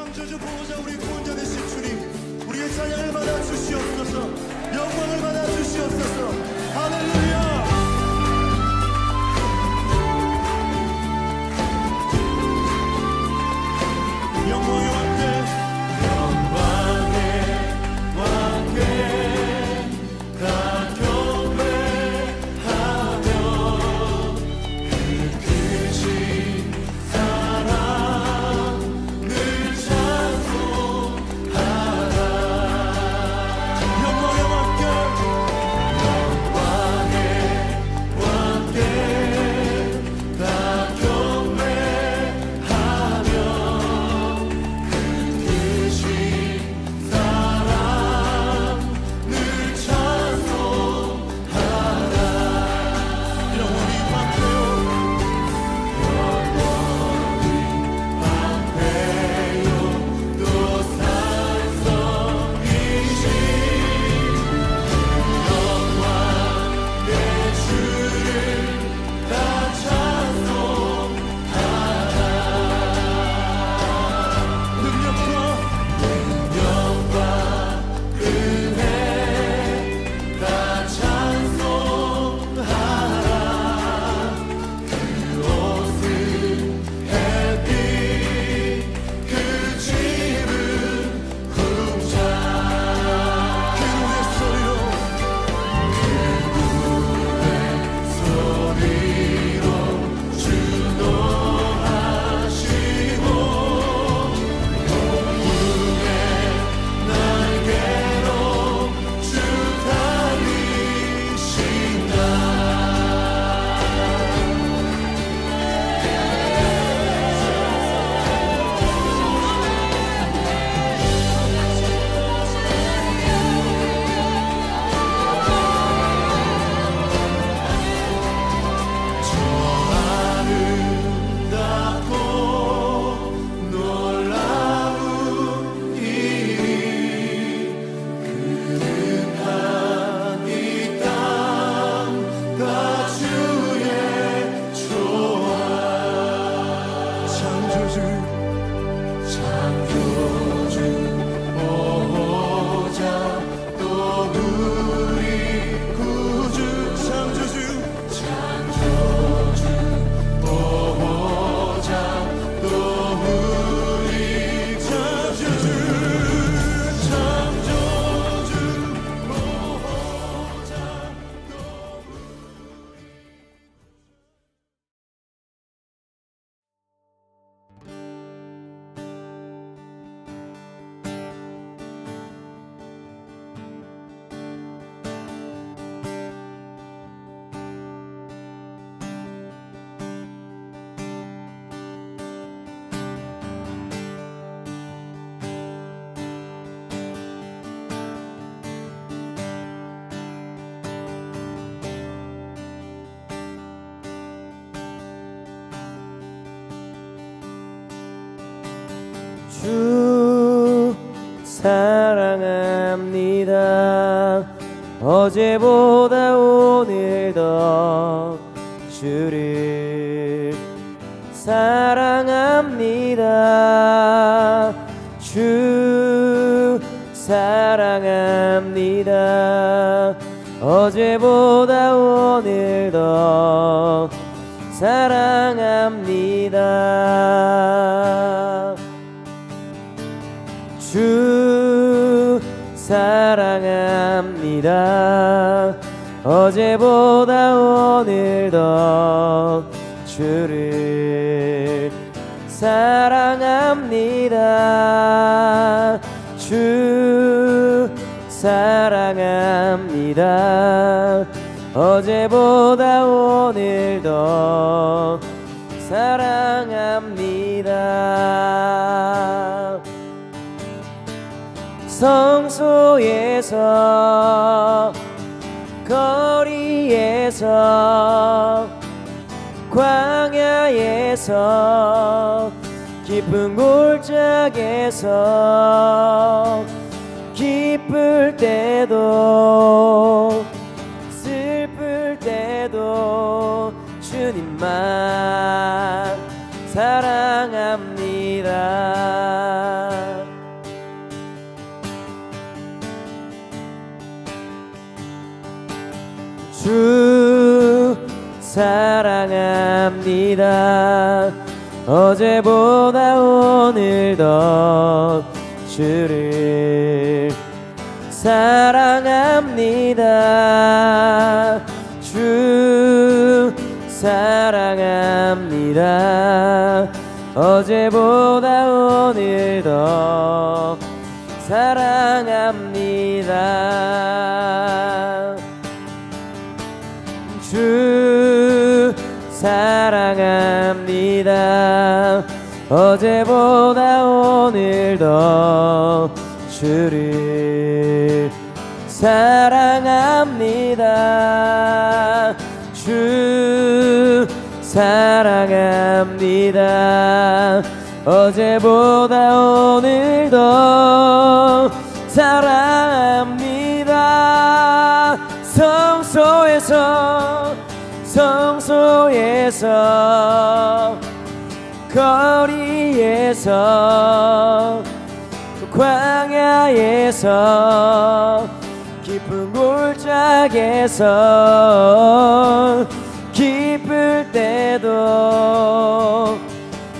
창조주 보호자 우리 구원자 되신 주님, 우리의 찬양을 받아 주시옵소서. 영광을 받아 주시옵소서. 할렐루야. 영광의 왕께, 영광의 왕께 다 경배하며 그 크신 사랑 늘 찬송하라. 영광의 왕께, 영광의 왕께 다 경배하며 주 사랑합니다. 어제보다 오늘 더 주를 사랑합니다. 주 사랑합니다. 어제보다 오늘 더 사랑합니다. 주 사랑합니다. 어제보다 오늘 더 주를 사랑합니다. 주 사랑합니다. 어제보다 오늘 더 사랑합니다. 성소에서 거리에서 광야에서 깊은 골짜기에서 기쁠 때도 슬플 때도 주님만 사랑합니다. 주 사랑합니다. 어제보다 오늘 더 주를 사랑합니다. 주 사랑합니다. 어제보다 오늘 더 사랑합니다. 주 사랑합니다. 어제보다 오늘 더 주를 사랑합니다. 주 사랑합니다. 어제보다 오늘 더 사랑합니다. 성소에서 거리에서 광야에서 깊은 골짜기에서 기쁠 때도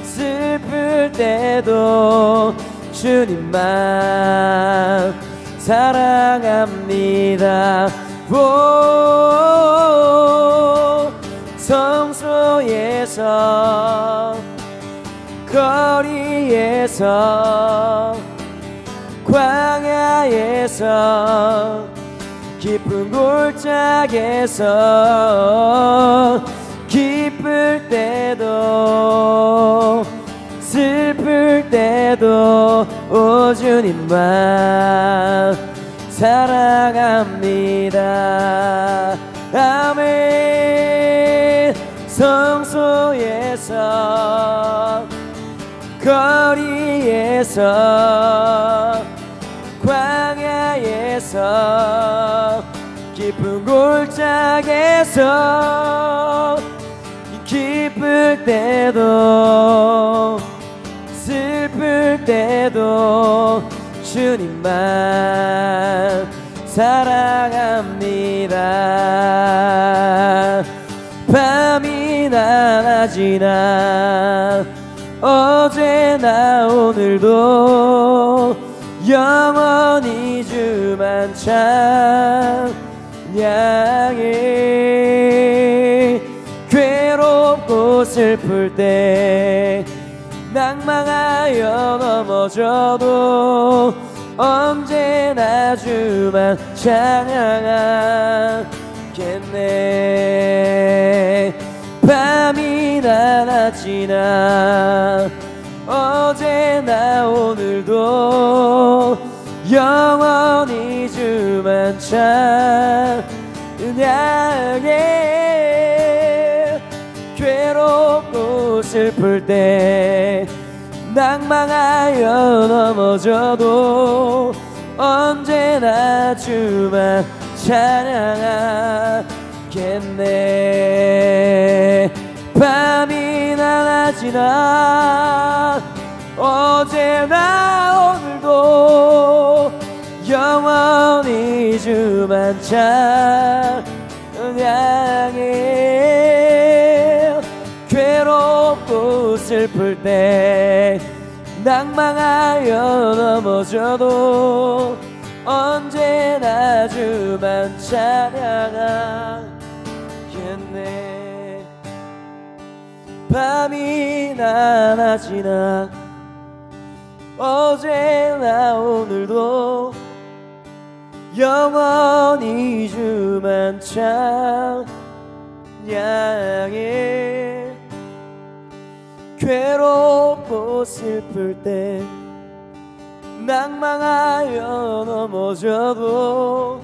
슬플 때도 주님만 사랑합니다. 성소에서 거리에서 광야에서 깊은 골짜기에서 기쁠 때도 슬플 때도 오 주님만 사랑합니다. 아멘. 성소에서 거리에서 광야에서 깊은 골짜기에서 기쁠 때도 슬플 때도 주님만 사랑합니다. 밤이나 낮이나 어제나 오늘도 영원히 주만 찬양해. 괴롭고 슬플 때 낭망하여 넘어져도 언제나 주만 찬양하겠네. 밤이나 낮이나 어제나 오늘도 영원히 주만 찬양해. 괴롭고 슬플 때 낭망하여 넘어져도 언제나 주만 찬양하겠네. 밤이나 낮이나 어제나 오늘도 영원히 주만 찬양해. 괴롭고 슬플 때 낭망하여 넘어져도 언제나 주만 찬양하겠네. 밤이나 낮이나 어제나 오늘도 영원히 주만 찬양해. 괴롭고 슬플 때 낭망하여 넘어져도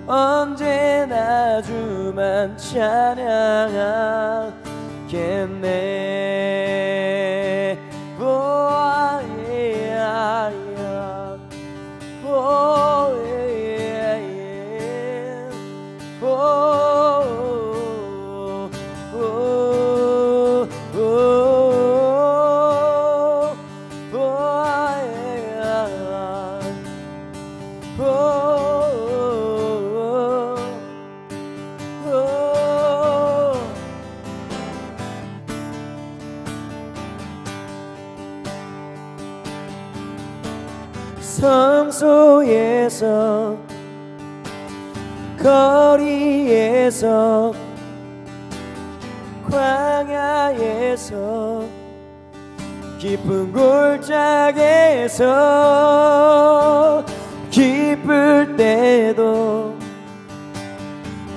언제나 주만 찬양하겠네. 성소에서 거리에서 광야에서 깊은 골짜기에서 기쁠 때도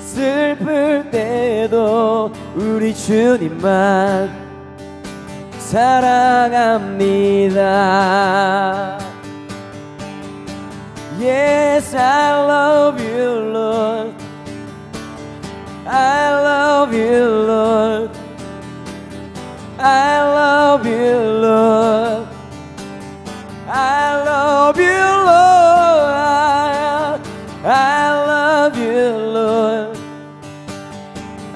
슬플 때도 우리 주님만 사랑합니다. Yes, I love you, Lord. I love you, Lord. I love you, Lord. I love you, Lord. I love you, Lord.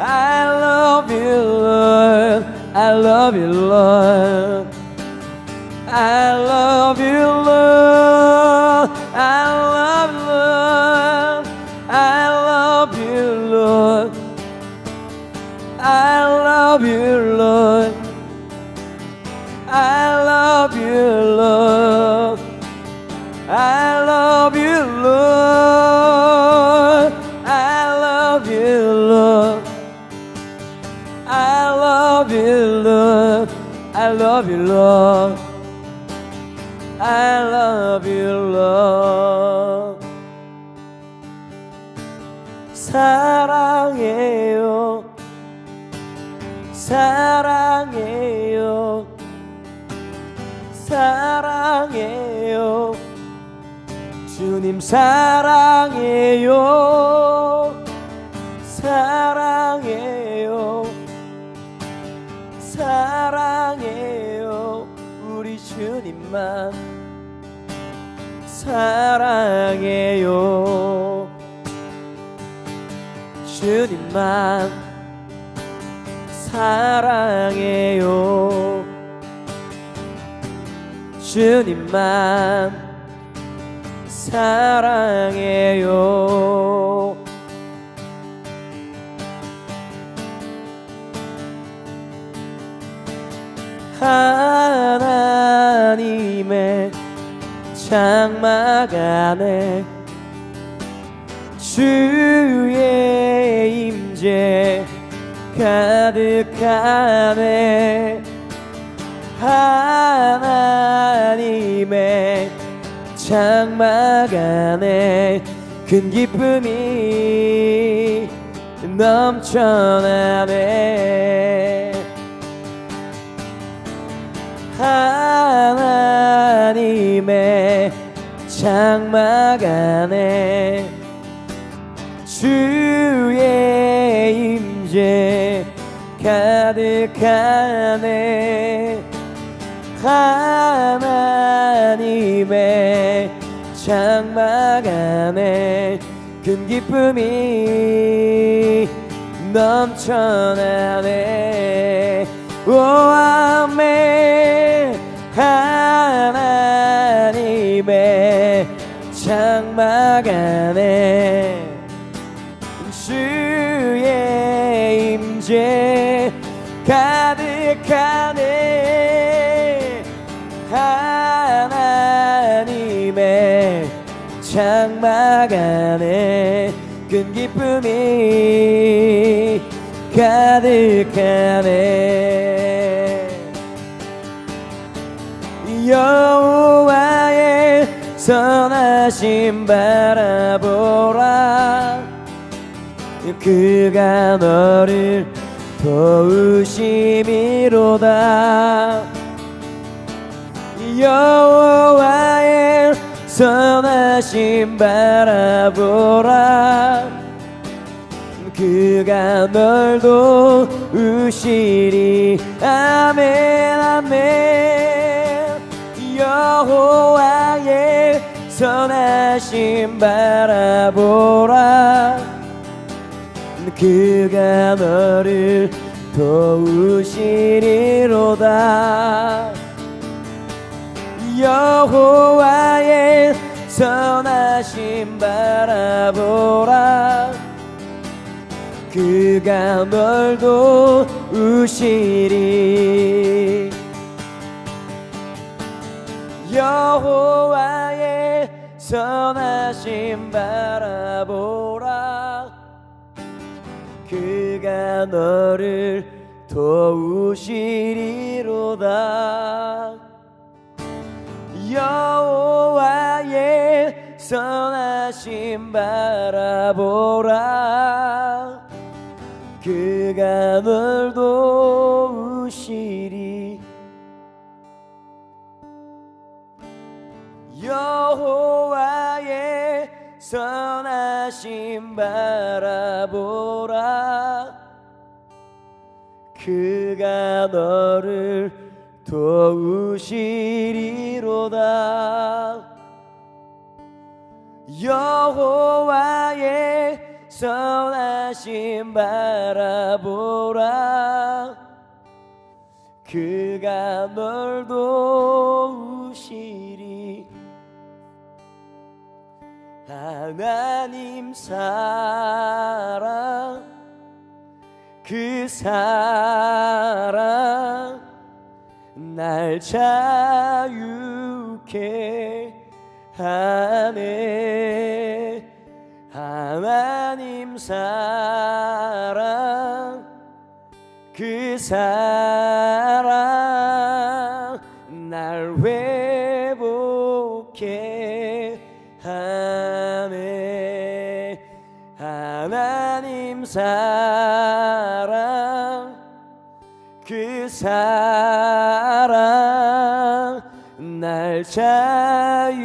I love you, Lord. I love you, Lord. I love you, Lord. I love you, Lord. I love you, Lord. I love you, Lord. I love you, Lord. I love you, Lord. I love you, Lord. I love you, Lord. I love you, Lord. I love you, Lord. 사랑해요. 사랑해요. 사랑해요. 주님 사랑해요. 사랑해요. 사랑해요. 우리 주님만 사랑해요. 주님만 사랑해요. 주님만 사랑해요. 하나님의 장막 안에 주의 임재 가득하네. 하나님의 장막 안에 큰 기쁨이 넘쳐나네. 하나님의 장막 안에 주의 임재 가득하네. 하나님의 장막 안에 큰 기쁨이 넘쳐나네. 오 아멘. 하나님의 장막 안에 주의 임재 가득하네. 하나님의 장막 안에 큰 기쁨이 가득하네. 여호와의 선하심 바라보라. 그가 너를 도우심이로다. 여호와의 선하심 바라보라. 그가 널 도우시리. 아멘 아멘. 여호와의 선하심 바라보라. 그가 너를 도우시리로다. 여호와의 선하심 바라보라. 그가 널 도우시리. 여호와의 선하심 바라보라. 그가 너를 도우시리로다. 여호와의 선하심 바라보라. 그가 널 도우시리. 여호와의 선하심 바라보라. 그가 너를 도우시리로다. 여호와의 선하심 바라보라. 그가 널 도우시리. 하나님 사랑, 그 사랑 날 자유케 하네. 하나님 사랑, 그 사랑 날 회복해 하네. 하나님 사랑, 그 사랑 날 자유케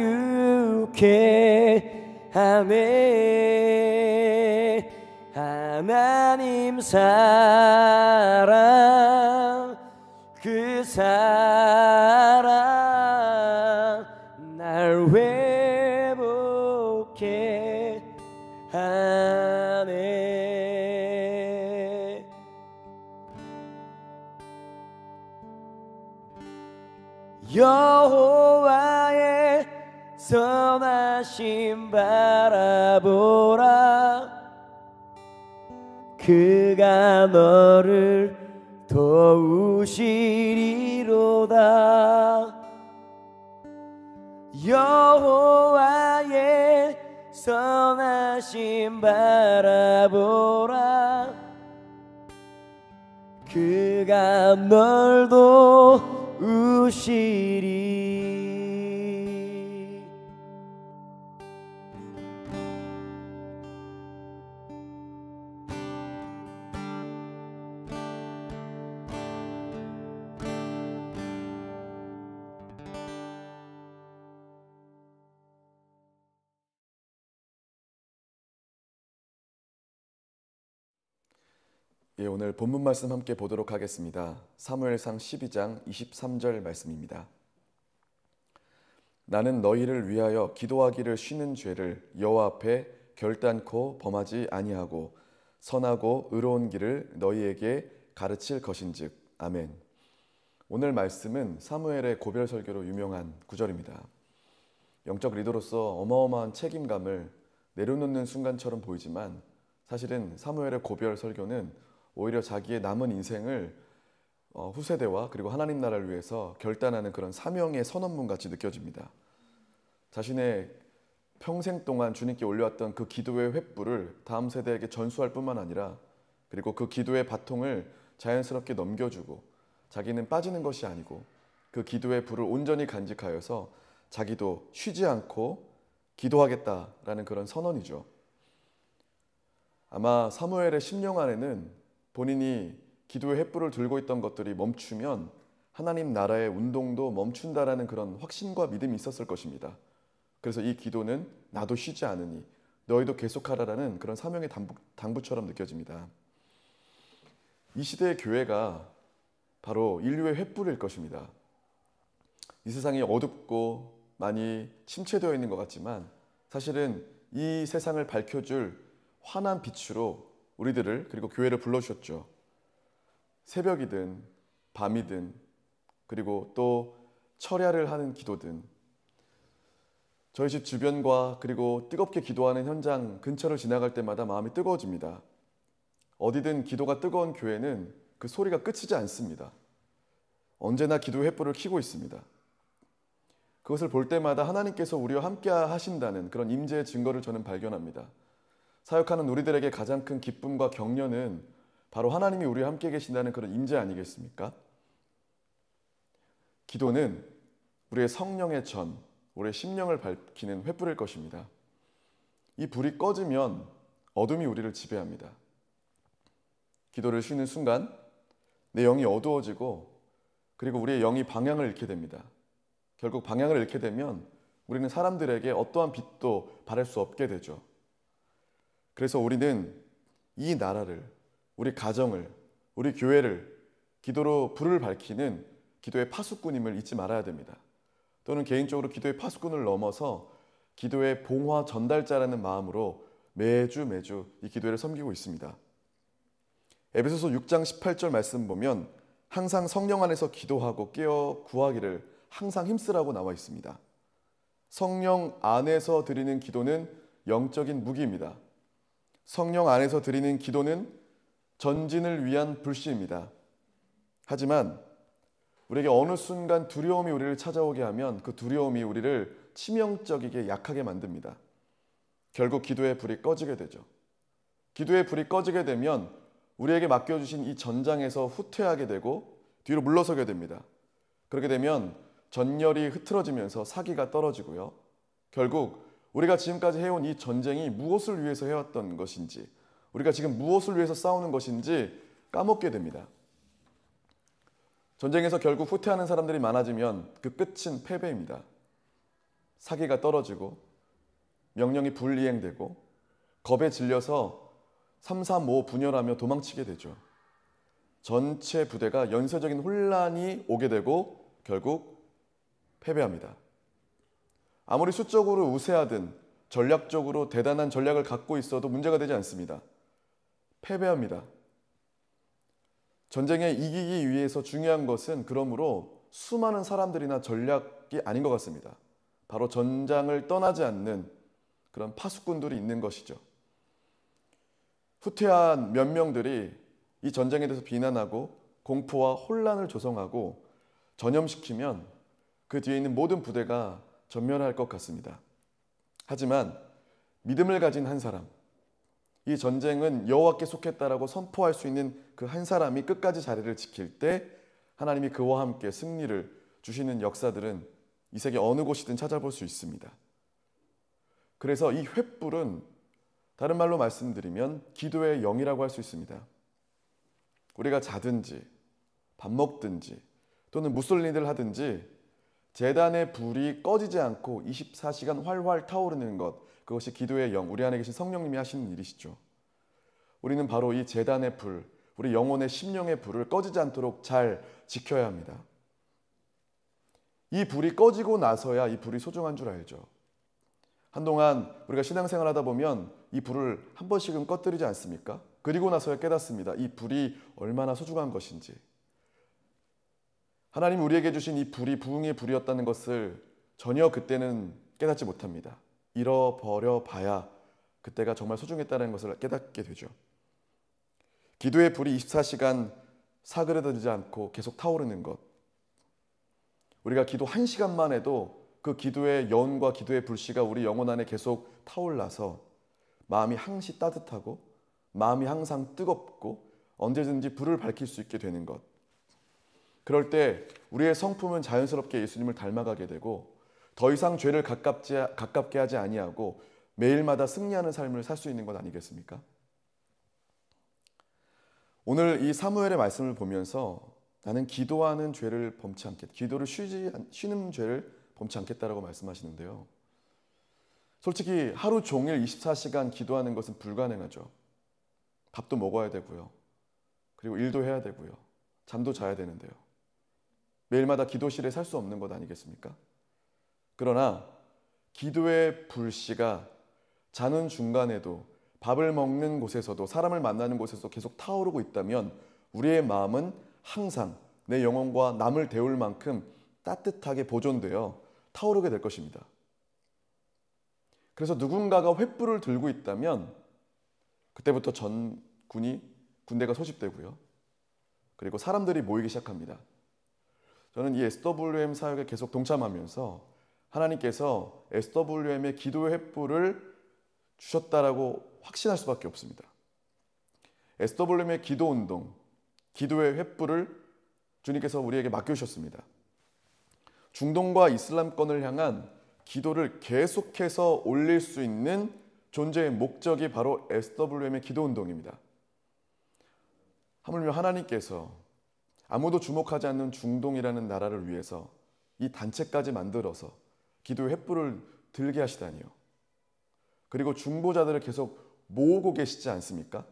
하네. 하나님 사랑, 그 사랑 날 회복해 하네. 여호와의 선하심 바라보라. 그가 너를 도우시리로다. 여호와의 선하심 바라보라. 그가 널 도우시리. 예, 오늘 본문 말씀 함께 보도록 하겠습니다. 사무엘상 12장 23절 말씀입니다. 나는 너희를 위하여 기도하기를 쉬는 죄를 여호와 앞에 결단코 범하지 아니하고 선하고 의로운 길을 너희에게 가르칠 것인즉. 아멘. 오늘 말씀은 사무엘의 고별 설교로 유명한 구절입니다. 영적 리더로서 어마어마한 책임감을 내려놓는 순간처럼 보이지만 사실은 사무엘의 고별 설교는 오히려 자기의 남은 인생을 후세대와 그리고 하나님 나라를 위해서 결단하는 그런 사명의 선언문 같이 느껴집니다. 자신의 평생 동안 주님께 올려왔던 그 기도의 횃불을 다음 세대에게 전수할 뿐만 아니라 그리고 그 기도의 바통을 자연스럽게 넘겨주고 자기는 빠지는 것이 아니고 그 기도의 불을 온전히 간직하여서 자기도 쉬지 않고 기도하겠다라는 그런 선언이죠. 아마 사무엘의 심령 안에는 본인이 기도의 횃불을 들고 있던 것들이 멈추면 하나님 나라의 운동도 멈춘다라는 그런 확신과 믿음이 있었을 것입니다. 그래서 이 기도는 나도 쉬지 않으니 너희도 계속하라라는 그런 사명의 당부처럼 느껴집니다. 이 시대의 교회가 바로 인류의 횃불일 것입니다. 이 세상이 어둡고 많이 침체되어 있는 것 같지만 사실은 이 세상을 밝혀줄 환한 빛으로 우리들을 그리고 교회를 불러주셨죠. 새벽이든 밤이든 그리고 또 철야를 하는 기도든 저희 집 주변과 그리고 뜨겁게 기도하는 현장 근처를 지나갈 때마다 마음이 뜨거워집니다. 어디든 기도가 뜨거운 교회는 그 소리가 끝이지 않습니다. 언제나 기도의 횃불을 켜고 있습니다. 그것을 볼 때마다 하나님께서 우리와 함께 하신다는 그런 임재의 증거를 저는 발견합니다. 사역하는 우리들에게 가장 큰 기쁨과 격려는 바로 하나님이 우리와 함께 계신다는 그런 임재 아니겠습니까? 기도는 우리의 성령의 전, 우리의 심령을 밝히는 횃불일 것입니다. 이 불이 꺼지면 어둠이 우리를 지배합니다. 기도를 쉬는 순간 내 영이 어두워지고 그리고 우리의 영이 방향을 잃게 됩니다. 결국 방향을 잃게 되면 우리는 사람들에게 어떠한 빛도 발할 수 없게 되죠. 그래서 우리는 이 나라를, 우리 가정을, 우리 교회를 기도로 불을 밝히는 기도의 파수꾼임을 잊지 말아야 됩니다. 또는 개인적으로 기도의 파수꾼을 넘어서 기도의 봉화 전달자라는 마음으로 매주 이 기도회를 섬기고 있습니다. 에베소서 6장 18절 말씀 보면 항상 성령 안에서 기도하고 깨어 구하기를 항상 힘쓰라고 나와 있습니다. 성령 안에서 드리는 기도는 영적인 무기입니다. 성령 안에서 드리는 기도는 전진을 위한 불씨입니다. 하지만 우리에게 어느 순간 두려움이 우리를 찾아오게 하면 그 두려움이 우리를 치명적이게 약하게 만듭니다. 결국 기도의 불이 꺼지게 되죠. 기도의 불이 꺼지게 되면 우리에게 맡겨주신 이 전장에서 후퇴하게 되고 뒤로 물러서게 됩니다. 그렇게 되면 전열이 흐트러지면서 사기가 떨어지고요. 결국 우리가 지금까지 해온 이 전쟁이 무엇을 위해서 해왔던 것인지, 우리가 지금 무엇을 위해서 싸우는 것인지 까먹게 됩니다. 전쟁에서 결국 후퇴하는 사람들이 많아지면 그 끝은 패배입니다. 사기가 떨어지고 명령이 불이행되고 겁에 질려서 335 분열하며 도망치게 되죠. 전체 부대가 연쇄적인 혼란이 오게 되고 결국 패배합니다. 아무리 수적으로 우세하든 전략적으로 대단한 전략을 갖고 있어도 문제가 되지 않습니다. 패배합니다. 전쟁에 이기기 위해서 중요한 것은 그러므로 수많은 사람들이나 전략이 아닌 것 같습니다. 바로 전장을 떠나지 않는 그런 파수꾼들이 있는 것이죠. 후퇴한 몇 명들이 이 전쟁에 대해서 비난하고 공포와 혼란을 조성하고 전염시키면 그 뒤에 있는 모든 부대가 전멸할 것 같습니다. 하지만 믿음을 가진 한 사람, 이 전쟁은 여호와께 속했다라고 선포할 수 있는 그 한 사람이 끝까지 자리를 지킬 때 하나님이 그와 함께 승리를 주시는 역사들은 이 세계 어느 곳이든 찾아볼 수 있습니다. 그래서 이 횃불은 다른 말로 말씀드리면 기도의 영이라고 할 수 있습니다. 우리가 자든지 밥 먹든지 또는 무슨 일을 하든지 제단의 불이 꺼지지 않고 24시간 활활 타오르는 것, 그것이 기도의 영, 우리 안에 계신 성령님이 하시는 일이시죠. 우리는 바로 이 제단의 불, 우리 영혼의 심령의 불을 꺼지지 않도록 잘 지켜야 합니다. 이 불이 꺼지고 나서야 이 불이 소중한 줄 알죠. 한동안 우리가 신앙생활 하다 보면 이 불을 한 번씩은 꺼뜨리지 않습니까? 그리고 나서야 깨닫습니다. 이 불이 얼마나 소중한 것인지. 하나님 우리에게 주신 이 불이 부흥의 불이었다는 것을 전혀 그때는 깨닫지 못합니다. 잃어버려 봐야 그때가 정말 소중했다는 것을 깨닫게 되죠. 기도의 불이 24시간 사그러들지 않고 계속 타오르는 것. 우리가 기도 1시간만 해도 그 기도의 연과 기도의 불씨가 우리 영혼 안에 계속 타올라서 마음이 항시 따뜻하고 마음이 항상 뜨겁고 언제든지 불을 밝힐 수 있게 되는 것. 그럴 때 우리의 성품은 자연스럽게 예수님을 닮아가게 되고 더 이상 죄를 가깝게 하지 아니하고 매일마다 승리하는 삶을 살 수 있는 것 아니겠습니까? 오늘 이 사무엘의 말씀을 보면서 나는 기도하는 죄를 범치 않겠다. 기도를 쉬는 죄를 범치 않겠다라고 말씀하시는데요. 솔직히 하루 종일 24시간 기도하는 것은 불가능하죠. 밥도 먹어야 되고요. 그리고 일도 해야 되고요. 잠도 자야 되는데요. 매일마다 기도실에 살 수 없는 것 아니겠습니까? 그러나 기도의 불씨가 자는 중간에도 밥을 먹는 곳에서도 사람을 만나는 곳에서 계속 타오르고 있다면 우리의 마음은 항상 내 영혼과 남을 데울 만큼 따뜻하게 보존되어 타오르게 될 것입니다. 그래서 누군가가 횃불을 들고 있다면 그때부터 군대가 소집되고요. 그리고 사람들이 모이기 시작합니다. 저는 이 SWM 사역에 계속 동참하면서 하나님께서 SWM의 기도의 횃불을 주셨다라고 확신할 수밖에 없습니다. SWM의 기도운동, 기도의 횃불을 주님께서 우리에게 맡겨주셨습니다. 중동과 이슬람권을 향한 기도를 계속해서 올릴 수 있는 존재의 목적이 바로 SWM의 기도운동입니다. 하물며 하나님께서 아무도 주목하지 않는 중동이라는 나라를 위해서 이 단체까지 만들어서 기도의 횃불을 들게 하시다니요. 그리고 중보자들을 계속 모으고 계시지 않습니까?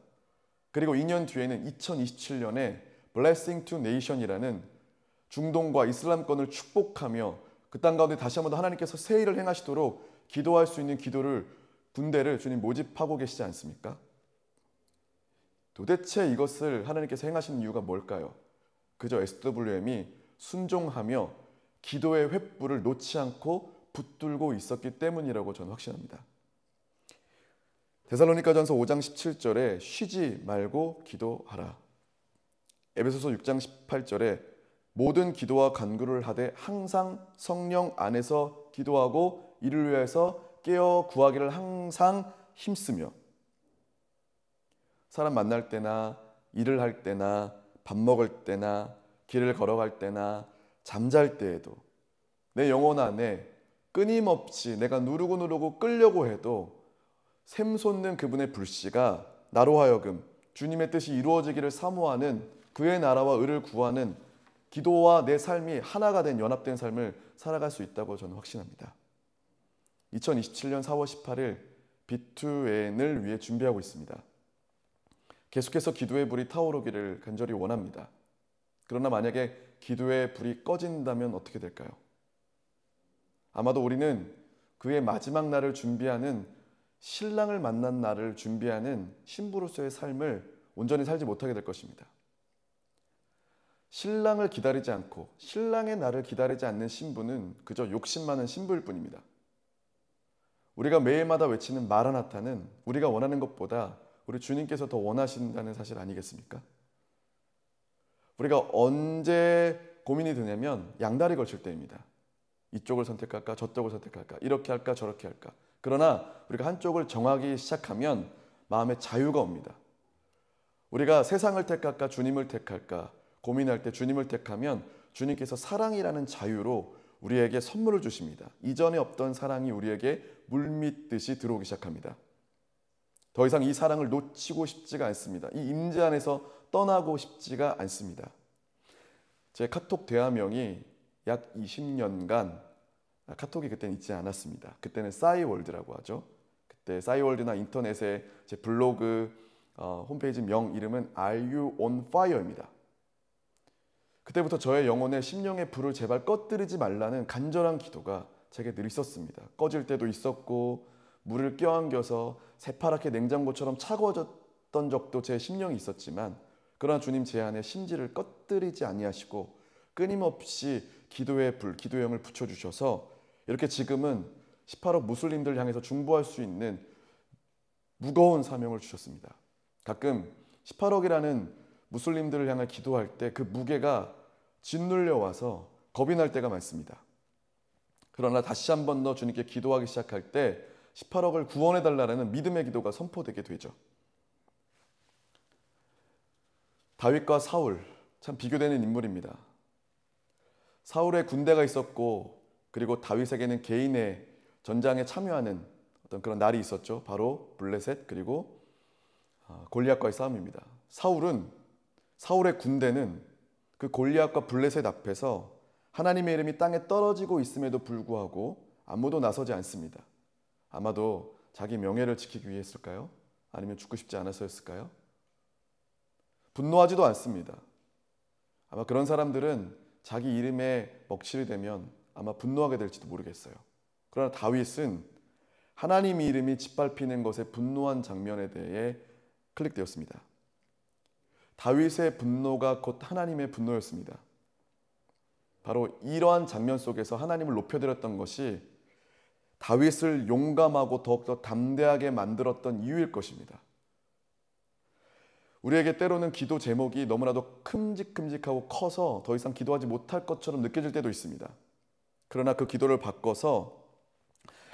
그리고 2년 뒤에는 2027년에 Blessing to Nation이라는 중동과 이슬람권을 축복하며 그 땅 가운데 다시 한번 더 하나님께서 새 일을 행하시도록 기도할 수 있는 군대를 주님 모집하고 계시지 않습니까? 도대체 이것을 하나님께서 행하시는 이유가 뭘까요? 그저 SWM이 순종하며 기도의 횃불을 놓지 않고 붙들고 있었기 때문이라고 저는 확신합니다. 데살로니가전서 5장 17절에 쉬지 말고 기도하라. 에베소서 6장 18절에 모든 기도와 간구를 하되 항상 성령 안에서 기도하고 이를 위해서 깨어 구하기를 항상 힘쓰며. 사람 만날 때나 일을 할 때나 밥 먹을 때나 길을 걸어갈 때나 잠잘 때에도 내 영혼 안에 끊임없이 내가 누르고 끌려고 해도 샘솟는 그분의 불씨가 나로 하여금 주님의 뜻이 이루어지기를 사모하는 그의 나라와 의를 구하는 기도와 내 삶이 하나가 된 연합된 삶을 살아갈 수 있다고 저는 확신합니다. 2027년 4월 18일 비투엔을 위해 준비하고 있습니다. 계속해서 기도의 불이 타오르기를 간절히 원합니다. 그러나 만약에 기도의 불이 꺼진다면 어떻게 될까요? 아마도 우리는 그의 마지막 날을 준비하는 신랑을 만난 날을 준비하는 신부로서의 삶을 온전히 살지 못하게 될 것입니다. 신랑을 기다리지 않고 신랑의 날을 기다리지 않는 신부는 그저 욕심 많은 신부일 뿐입니다. 우리가 매일마다 외치는 마라나타는 우리가 원하는 것보다 우리 주님께서 더 원하신다는 사실 아니겠습니까? 우리가 언제 고민이 드냐면 양다리 걸칠 때입니다. 이쪽을 선택할까 저쪽을 선택할까 이렇게 할까 저렇게 할까. 그러나 우리가 한쪽을 정하기 시작하면 마음에 자유가 옵니다. 우리가 세상을 택할까 주님을 택할까 고민할 때 주님을 택하면 주님께서 사랑이라는 자유로 우리에게 선물을 주십니다. 이전에 없던 사랑이 우리에게 물밀듯이 들어오기 시작합니다. 더 이상 이 사랑을 놓치고 싶지가 않습니다. 이 임재 안에서 떠나고 싶지가 않습니다. 제 카톡 대화명이 약 20년간 카톡이 그때는 있지 않았습니다. 그때는 싸이월드라고 하죠. 그때 싸이월드나 인터넷에 제 블로그 홈페이지 명 이름은 Are You on Fire입니다. 그때부터 저의 영혼에 심령의 불을 제발 꺼뜨리지 말라는 간절한 기도가 제게 늘 있었습니다. 꺼질 때도 있었고 물을 껴안겨서 새파랗게 냉장고처럼 차가워졌던 적도 제 심령이 있었지만 그러나 주님 제 안에 심지를 꺼뜨리지 아니하시고 끊임없이 기도의 불, 기도의 영을 붙여주셔서 이렇게 지금은 18억 무슬림들 향해서 중보할 수 있는 무거운 사명을 주셨습니다. 가끔 18억이라는 무슬림들을 향해 기도할 때 그 무게가 짓눌려 와서 겁이 날 때가 많습니다. 그러나 다시 한 번 더 주님께 기도하기 시작할 때 18억을 구원해달라는 믿음의 기도가 선포되게 되죠. 다윗과 사울, 참 비교되는 인물입니다. 사울의 군대가 있었고 그리고 다윗에게는 개인의 전장에 참여하는 어떤 그런 날이 있었죠. 바로 블레셋 그리고 골리앗과의 싸움입니다. 사울의 군대는 그 골리앗과 블레셋 앞에서 하나님의 이름이 땅에 떨어지고 있음에도 불구하고 아무도 나서지 않습니다. 아마도 자기 명예를 지키기 위해였을까요? 아니면 죽고 싶지 않아서였을까요? 분노하지도 않습니다. 아마 그런 사람들은 자기 이름에 먹칠이 되면 아마 분노하게 될지도 모르겠어요. 그러나 다윗은 하나님의 이름이 짓밟히는 것에 분노한 장면에 대해 클릭되었습니다. 다윗의 분노가 곧 하나님의 분노였습니다. 바로 이러한 장면 속에서 하나님을 높여드렸던 것이 다윗을 용감하고 더욱더 담대하게 만들었던 이유일 것입니다. 우리에게 때로는 기도 제목이 너무나도 큼직큼직하고 커서 더 이상 기도하지 못할 것처럼 느껴질 때도 있습니다. 그러나 그 기도를 바꿔서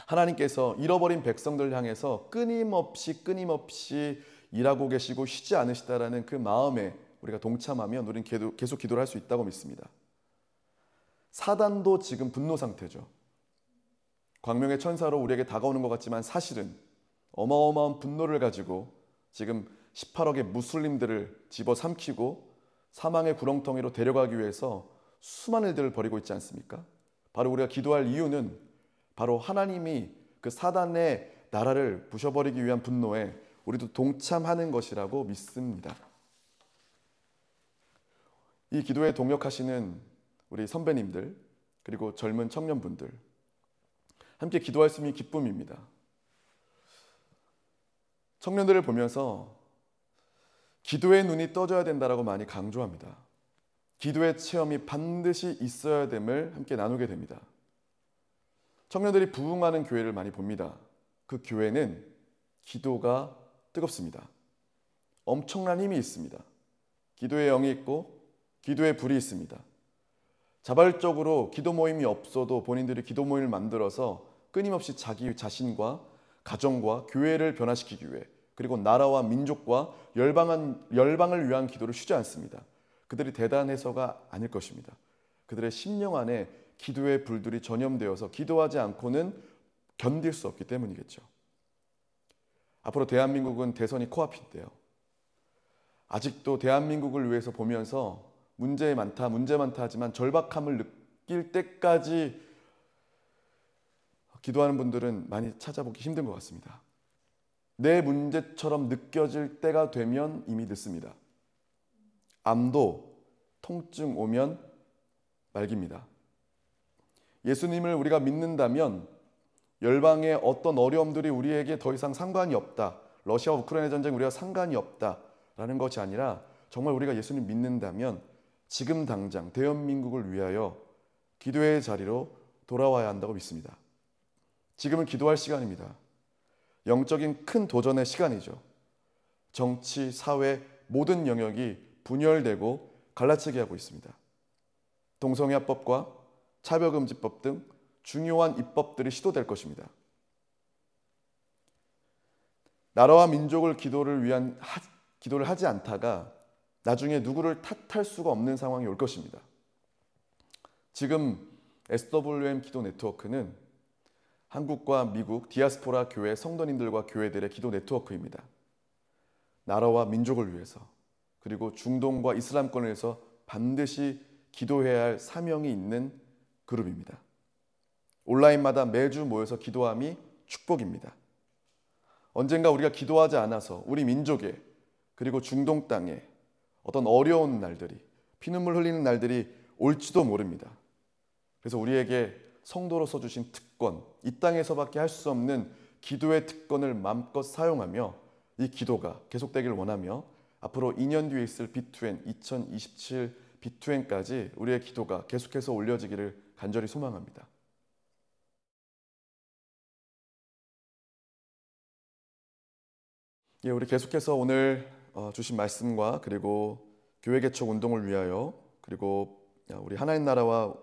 하나님께서 잃어버린 백성들 향해서 끊임없이 일하고 계시고 쉬지 않으시다라는 그 마음에 우리가 동참하면 우리는 계속 기도를 할 수 있다고 믿습니다. 사단도 지금 분노 상태죠. 광명의 천사로 우리에게 다가오는 것 같지만 사실은 어마어마한 분노를 가지고 지금 18억의 무슬림들을 집어삼키고 사망의 구렁텅이로 데려가기 위해서 수많은 일들을 벌이고 있지 않습니까? 바로 우리가 기도할 이유는 바로 하나님이 그 사단의 나라를 부셔버리기 위한 분노에 우리도 동참하는 것이라고 믿습니다. 이 기도에 동역하시는 우리 선배님들 그리고 젊은 청년분들 함께 기도할 수 있는 기쁨입니다. 청년들을 보면서 기도의 눈이 떠져야 된다라고 많이 강조합니다. 기도의 체험이 반드시 있어야 됨을 함께 나누게 됩니다. 청년들이 부흥하는 교회를 많이 봅니다. 그 교회는 기도가 뜨겁습니다. 엄청난 힘이 있습니다. 기도의 영이 있고 기도의 불이 있습니다. 자발적으로 기도 모임이 없어도 본인들이 기도 모임을 만들어서 끊임없이 자기 자신과 가정과 교회를 변화시키기 위해 그리고 나라와 민족과 열방을 위한 기도를 쉬지 않습니다. 그들이 대단해서가 아닐 것입니다. 그들의 심령 안에 기도의 불들이 전염되어서 기도하지 않고는 견딜 수 없기 때문이겠죠. 앞으로 대한민국은 대선이 코앞인데요. 아직도 대한민국을 위해서 보면서 문제 많다 하지만 절박함을 느낄 때까지 기도하는 분들은 많이 찾아보기 힘든 것 같습니다. 내 문제처럼 느껴질 때가 되면 이미 늦습니다. 암도 통증 오면 말깁니다. 예수님을 우리가 믿는다면 열방의 어떤 어려움들이 우리에게 더 이상 상관이 없다. 러시아와 우크라이나 전쟁 우리가 상관이 없다라는 것이 아니라 정말 우리가 예수님 믿는다면 지금 당장 대한민국을 위하여 기도의 자리로 돌아와야 한다고 믿습니다. 지금은 기도할 시간입니다. 영적인 큰 도전의 시간이죠. 정치, 사회 모든 영역이 분열되고 갈라치게 하고 있습니다. 동성애합법과 차별금지법 등 중요한 입법들이 시도될 것입니다. 나라와 민족을 기도를 하지 않다가 나중에 누구를 탓할 수가 없는 상황이 올 것입니다. 지금 SWM 기도 네트워크는 한국과 미국 디아스포라 교회 성도님들과 교회들의 기도 네트워크입니다. 나라와 민족을 위해서 그리고 중동과 이슬람권을 위해서 반드시 기도해야 할 사명이 있는 그룹입니다. 온라인마다 매주 모여서 기도함이 축복입니다. 언젠가 우리가 기도하지 않아서 우리 민족에 그리고 중동 땅에 어떤 어려운 날들이 피눈물 흘리는 날들이 올지도 모릅니다. 그래서 우리에게 성도로서 주신 특권, 이 땅에서밖에 할 수 없는 기도의 특권을 마음껏 사용하며 이 기도가 계속되기를 원하며 앞으로 2년 뒤에 있을 B2N 2027 B2N까지 우리의 기도가 계속해서 올려지기를 간절히 소망합니다. 예, 우리 계속해서 오늘 주신 말씀과 그리고 교회 개척 운동을 위하여 그리고 우리 하나님 나라와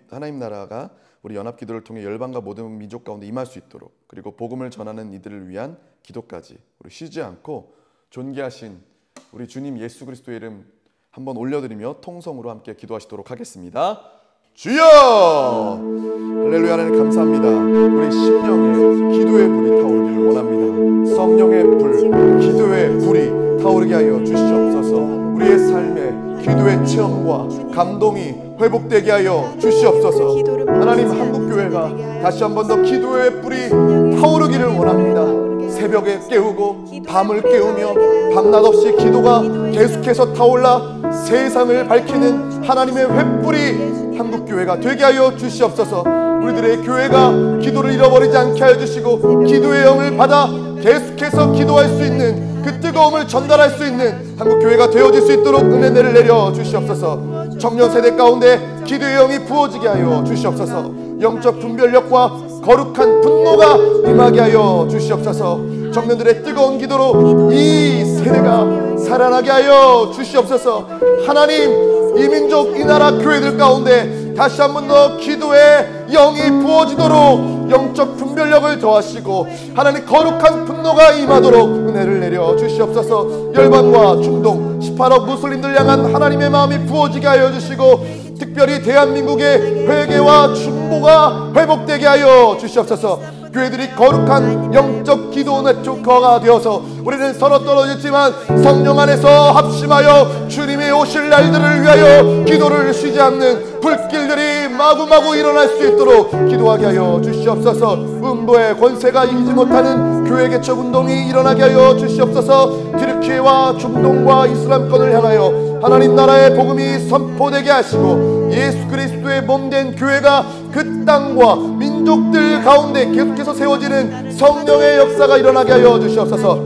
하나님 나라가 우리 연합기도를 통해 열방과 모든 민족 가운데 임할 수 있도록 그리고 복음을 전하는 이들을 위한 기도까지 우리 쉬지 않고 존귀하신 우리 주님 예수 그리스도의 이름 한번 올려드리며 통성으로 함께 기도하시도록 하겠습니다. 주여! 할렐루야. 하나님 감사합니다. 우리 심령에 기도의 불이 타오르기를 원합니다. 성령의 불, 기도의 불이 타오르게 하여 주시옵소서. 우리의 삶에 기도의 체험과 감동이 회복되게 하여 주시옵소서. 하나님 한국교회가 다시 한 번 더 기도의 불이 타오르기를 원합니다. 새벽에 깨우고 밤을 깨우며 밤낮 없이 기도가 계속해서 타올라 세상을 밝히는 하나님의 횃불이 한국교회가 되게 하여 주시옵소서. 우리들의 교회가 기도를 잃어버리지 않게 하여 주시고 기도의 영을 받아 계속해서 기도할 수 있는 그 뜨거움을 전달할 수 있는 한국교회가 되어질 수 있도록 은혜를 내려 주시옵소서. 청년 세대 가운데 기도의 영이 부어지게 하여 주시옵소서. 영적 분별력과 거룩한 분노가 임하게 하여 주시옵소서. 청년들의 뜨거운 기도로 이 세대가 살아나게 하여 주시옵소서. 하나님, 이 민족, 이 나라 교회들 가운데 다시 한 번 더 기도에 영이 부어지도록 영적 분별력을 더하시고 하나님 거룩한 분노가 임하도록 은혜를 내려 주시옵소서. 열방과 중동 18억 무슬림들 향한 하나님의 마음이 부어지게 하여 주시고 특별히 대한민국의 회개와 중보가 회복되게 하여 주시옵소서. 교회들이 거룩한 영적 기도 네트워크가 되어서 우리는 서로 떨어졌지만 성령 안에서 합심하여 주님이 오실 날들을 위하여 기도를 쉬지 않는 불길들이 마구마구 일어날 수 있도록 기도하게 하여 주시옵소서. 음부의 권세가 이기지 못하는 교회 개척 운동이 일어나게 하여 주시옵소서. 튀르키예와 중동과 이슬람권을 향하여 하나님 나라의 복음이 선포되게 하시고 예수 그리스도의 몸된 교회가 그 땅과 민족들 가운데 계속해서 세워지는 성령의 역사가 일어나게 하여 주시옵소서.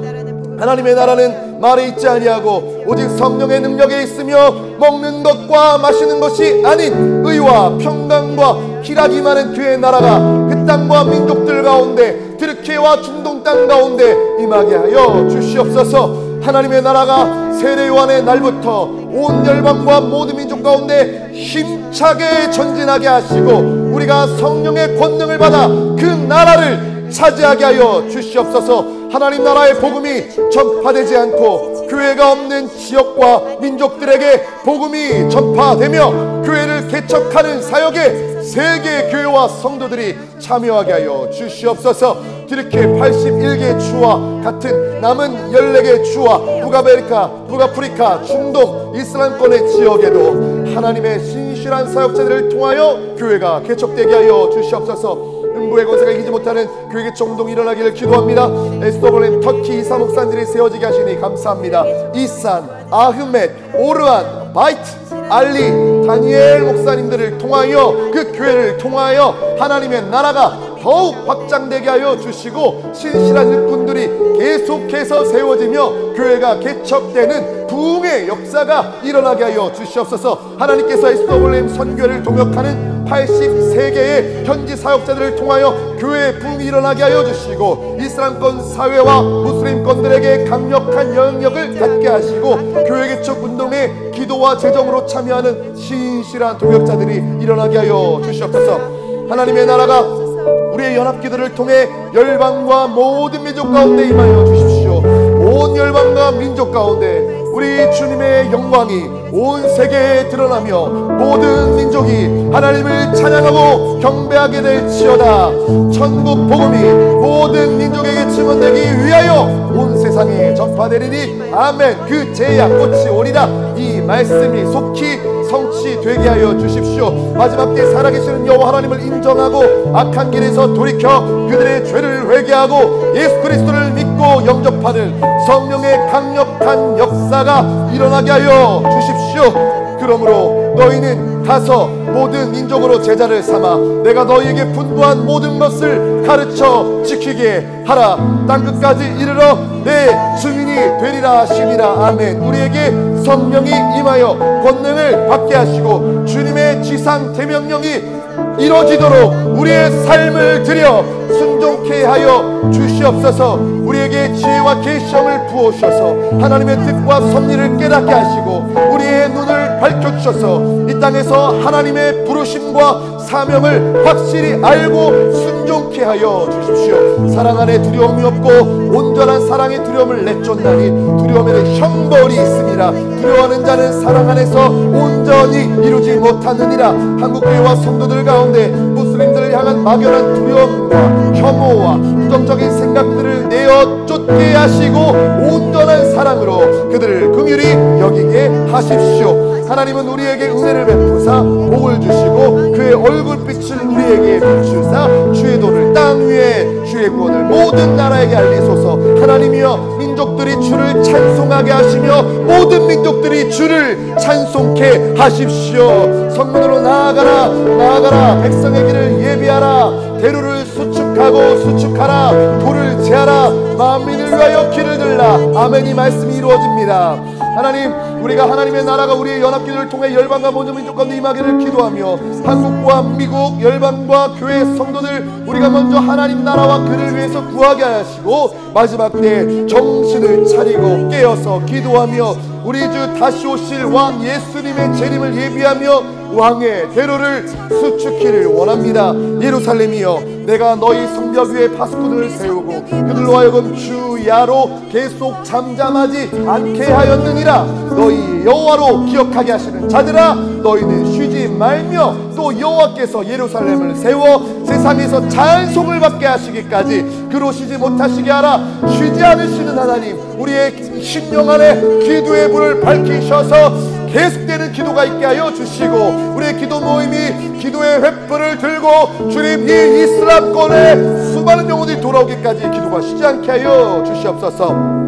하나님의 나라는 말에 있지 아니하고 오직 성령의 능력에 있으며 먹는 것과 마시는 것이 아닌 의와 평강과 희락이 많은 그의 나라가 그 땅과 민족들 가운데 튀르키예와 중동 땅 가운데 임하게 하여 주시옵소서. 하나님의 나라가 세례 요한의 날부터 온 열방과 모든 민족 가운데 힘차게 전진하게 하시고 우리가 성령의 권능을 받아 그 나라를 차지하게 하여 주시옵소서. 하나님 나라의 복음이 전파되지 않고 교회가 없는 지역과 민족들에게 복음이 전파되며 교회를 개척하는 사역에 세계 교회와 성도들이 참여하게 하여 주시옵소서. 튀르키예 81개 주와 같은 남은 14개 주와 북아메리카, 북아프리카, 중동, 이슬람권의 지역에도 하나님의 신실한 사역자들을 통하여 교회가 개척되게 하여 주시옵소서. 음부의 권세가 이기지 못하는 교회 개척 운동이 일어나기를 기도합니다. SWM 터키 이사 목사님들이 세워지게 하시니 감사합니다. 이산, 아흐멧, 오르안, 바이트, 알리, 다니엘 목사님들을 통하여 그 교회를 통하여 하나님의 나라가 더욱 확장되게 하여 주시고 신실한 일꾼들이 계속해서 세워지며 교회가 개척되는 부흥의 역사가 일어나게 하여 주시옵소서. 하나님께서 SWM 선교를 동역하는 83개의 현지 사역자들을 통하여 교회의 부흥이 일어나게 하여 주시고 이슬람권 사회와 무슬림권들에게 강력한 영향력을 갖게 하시고 교회 개척 운동에 기도와 재정으로 참여하는 신실한 동역자들이 일어나게 하여 주시옵소서. 하나님의 나라가 우리의 연합기도를 통해 열방과 모든 민족 가운데 임하여 주십시오. 온 열방과 민족 가운데 우리 주님의 영광이 온 세계에 드러나며 모든 민족이 하나님을 찬양하고 경배하게 될지어다. 천국 복음이 모든 민족에게 증언되기 위하여 온 세상에 전파되리니 아멘. 그 제약 꽃이 오리라. 이 말씀이 속히 성취되게 하여 주십시오. 마지막 때 살아계시는 여호와 하나님을 인정하고 악한 길에서 돌이켜 그들의 죄를 회개하고 예수 그리스도를 믿고 영접하는 성령의 강력한 역사가 일어나게 하여 주십시오. 그러므로 너희는 가서 모든 민족으로 제자를 삼아 내가 너희에게 분부한 모든 것을 가르쳐 지키게 하라. 땅끝까지 이르러 내 증인이 되리라 하시니라. 아멘. 우리에게 성령이 임하여 권능을 받게 하시고 주님의 지상 대명령이 이루어지도록 우리의 삶을 들여 순종케 하여 주시옵소서. 우리에게 지혜와 계시함을 부어주셔서 하나님의 뜻과 섭리를 깨닫게 하시고 우리의 눈을 밝혀주셔서 이 땅에서 하나님의 부르심과 사명을 확실히 알고 순종케 하여 주십시오. 사랑 안에 두려움이 없고 온전한 사랑의 두려움을 내쫓나니 두려움에는 형벌이 있습니다. 두려워하는 자는 사랑 안에서 온전히 이루지 못하느니라. 한국교회와 성도들 가운데 무슬림들을 향한 막연한 두려움과 혐오와 부정적인 생각들을 내어 쫓게 하시고 온전한 사랑으로 그들을 긍휼히 여기게 하십시오. 하나님은 우리에게 은혜를 베푸사 복을 주시고 그의 얼굴빛을 우리에게 비추사 주의 도를 땅 위에 주의 구원을 모든 나라에게 알리소서. 하나님이여 민족들이 주를 찬송하게 하시며 모든 민족들이 주를 찬송케 하십시오. 성문으로 나아가라 나아가라. 백성의 길을 예비하라. 대로를 수축하고 수축하라. 돌을 제하라. 만민을 위하여 길을 들라. 아멘. 이 말씀이 이루어집니다. 하나님, 우리가 하나님의 나라가 우리의 연합기도를 통해 열방과 모든 민족 가운데 임하기를 기도하며 한국과 미국 열방과 교회 성도들 우리가 먼저 하나님 나라와 그를 위해서 구하게 하시고 마지막 때 정신을 차리고 깨어서 기도하며 우리 주 다시 오실 왕 예수님의 재림을 예비하며 왕의 대로를 수축키를 원합니다. 예루살렘이여, 내가 너희 성벽 위에 파수꾼을 세우고 그들로 하여금 주야로 계속 잠잠하지 않게 하였느니라. 너희 여호와로 기억하게 하시는 자들아, 너희는 쉬지 말며 또 여호와께서 예루살렘을 세워 세상에서 찬송을 받게 하시기까지 그로 쉬지 못하시게 하라. 쉬지 않으시는 하나님, 우리의 심령 안에 기도의 불을 밝히셔서 계속되는 기도가 있게 하여 주시고, 우리의 기도 모임이 기도의 횃불을 들고 주님 이 이슬람권에 수많은 영혼이 돌아오기까지 기도가 쉬지 않게 하여 주시옵소서.